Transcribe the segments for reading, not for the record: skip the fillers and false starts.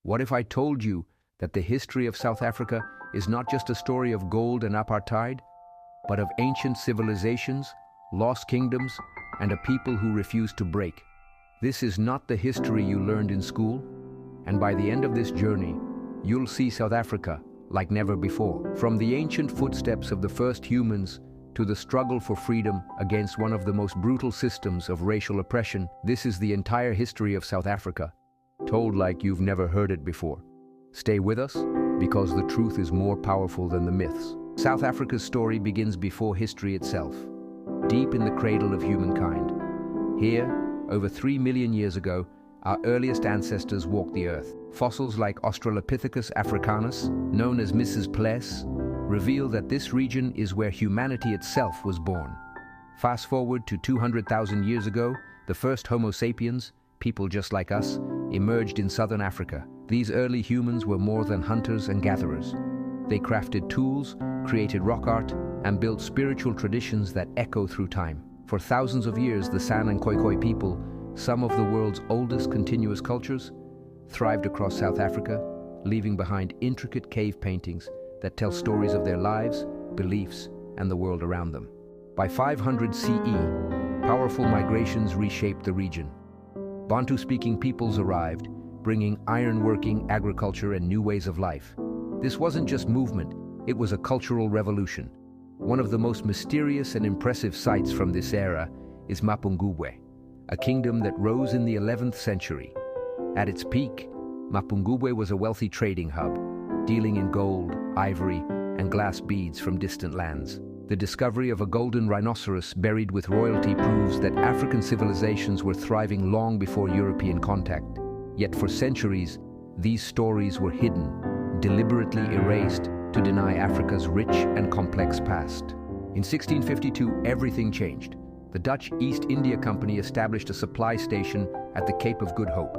What if I told you that the history of South Africa is not just a story of gold and apartheid, but of ancient civilizations, lost kingdoms, and a people who refuse to break? This is not the history you learned in school, and by the end of this journey, you'll see South Africa like never before. From the ancient footsteps of the first humans to the struggle for freedom against one of the most brutal systems of racial oppression, this is the entire history of South Africa, told like you've never heard it before. Stay with us, because the truth is more powerful than the myths. South Africa's story begins before history itself, deep in the cradle of humankind. Here, over 3 million years ago, our earliest ancestors walked the earth. Fossils like Australopithecus africanus, known as Mrs. Pless, reveal that this region is where humanity itself was born. Fast forward to 200,000 years ago, the first Homo sapiens, people just like us, emerged in southern Africa. These early humans were more than hunters and gatherers. They crafted tools, created rock art, and built spiritual traditions that echo through time. For thousands of years, the San and Khoikhoi people, some of the world's oldest continuous cultures, thrived across South Africa, leaving behind intricate cave paintings that tell stories of their lives, beliefs, and the world around them. By 500 CE, powerful migrations reshaped the region. Bantu-speaking peoples arrived, bringing ironworking, agriculture, and new ways of life. This wasn't just movement, it was a cultural revolution. One of the most mysterious and impressive sites from this era is Mapungubwe, a kingdom that rose in the 11th century. At its peak, Mapungubwe was a wealthy trading hub, dealing in gold, ivory, and glass beads from distant lands. The discovery of a golden rhinoceros buried with royalty proves that African civilizations were thriving long before European contact. Yet for centuries, these stories were hidden, deliberately erased to deny Africa's rich and complex past. In 1652, everything changed. The Dutch East India Company established a supply station at the Cape of Good Hope.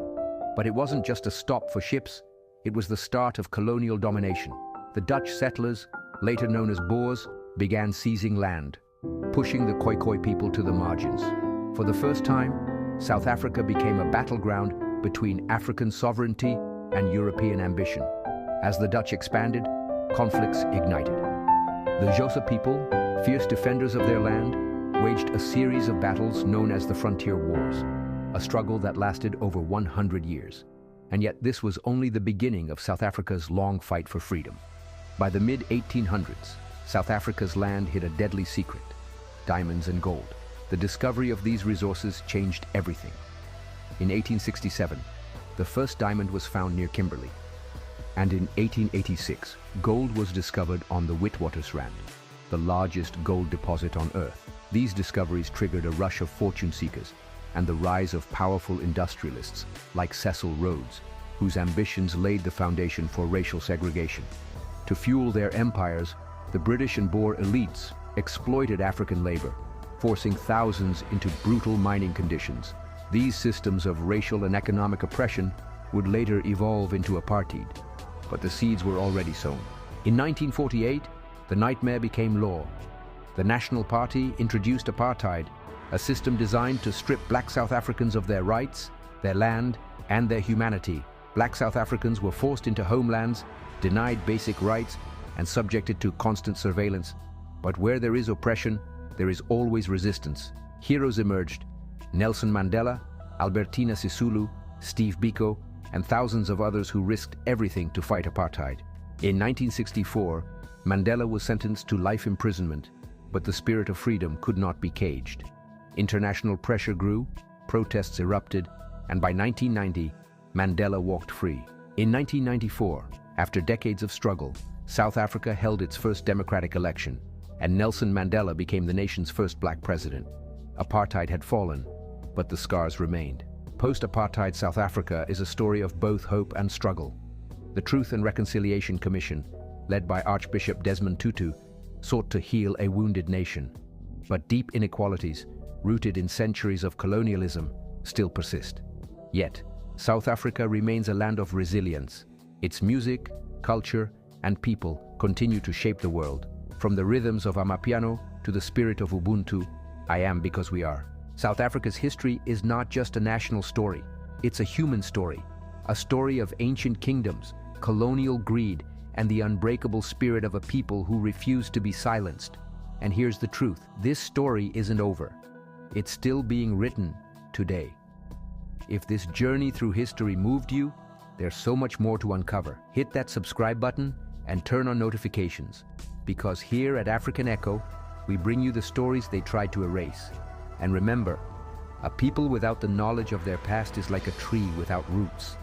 But it wasn't just a stop for ships, it was the start of colonial domination. The Dutch settlers, later known as Boers, began seizing land, pushing the Khoikhoi people to the margins. For the first time, South Africa became a battleground between African sovereignty and European ambition. As the Dutch expanded, conflicts ignited. The Xhosa people, fierce defenders of their land, waged a series of battles known as the Frontier Wars, a struggle that lasted over 100 years. And yet this was only the beginning of South Africa's long fight for freedom. By the mid-1800s, South Africa's land hid a deadly secret: diamonds and gold. The discovery of these resources changed everything. In 1867, the first diamond was found near Kimberley. And in 1886, gold was discovered on the Witwatersrand, the largest gold deposit on Earth. These discoveries triggered a rush of fortune seekers and the rise of powerful industrialists like Cecil Rhodes, whose ambitions laid the foundation for racial segregation. To fuel their empires, the British and Boer elites exploited African labor, forcing thousands into brutal mining conditions. These systems of racial and economic oppression would later evolve into apartheid, but the seeds were already sown. In 1948, the nightmare became law. The National Party introduced apartheid, a system designed to strip black South Africans of their rights, their land, and their humanity. Black South Africans were forced into homelands, denied basic rights, and subjected to constant surveillance. But where there is oppression, there is always resistance. Heroes emerged: Nelson Mandela, Albertina Sisulu, Steve Biko, and thousands of others who risked everything to fight apartheid. In 1964, Mandela was sentenced to life imprisonment, but the spirit of freedom could not be caged. International pressure grew, protests erupted, and by 1990, Mandela walked free. In 1994, after decades of struggle, South Africa held its first democratic election, and Nelson Mandela became the nation's first black president. Apartheid had fallen, but the scars remained. Post-apartheid South Africa is a story of both hope and struggle. The Truth and Reconciliation Commission, led by Archbishop Desmond Tutu, sought to heal a wounded nation. But deep inequalities, rooted in centuries of colonialism, still persist. Yet, South Africa remains a land of resilience. Its music, culture, and people continue to shape the world. From the rhythms of Amapiano to the spirit of Ubuntu, I am because we are. South Africa's history is not just a national story, it's a human story, A story of ancient kingdoms, colonial greed, and the unbreakable spirit of a people who refused to be silenced. And here's the truth, this story isn't over. It's still being written today. If this journey through history moved you, there's so much more to uncover. Hit that subscribe button and turn on notifications, because here at African Echo, we bring you the stories they tried to erase. And remember, a people without the knowledge of their past is like a tree without roots.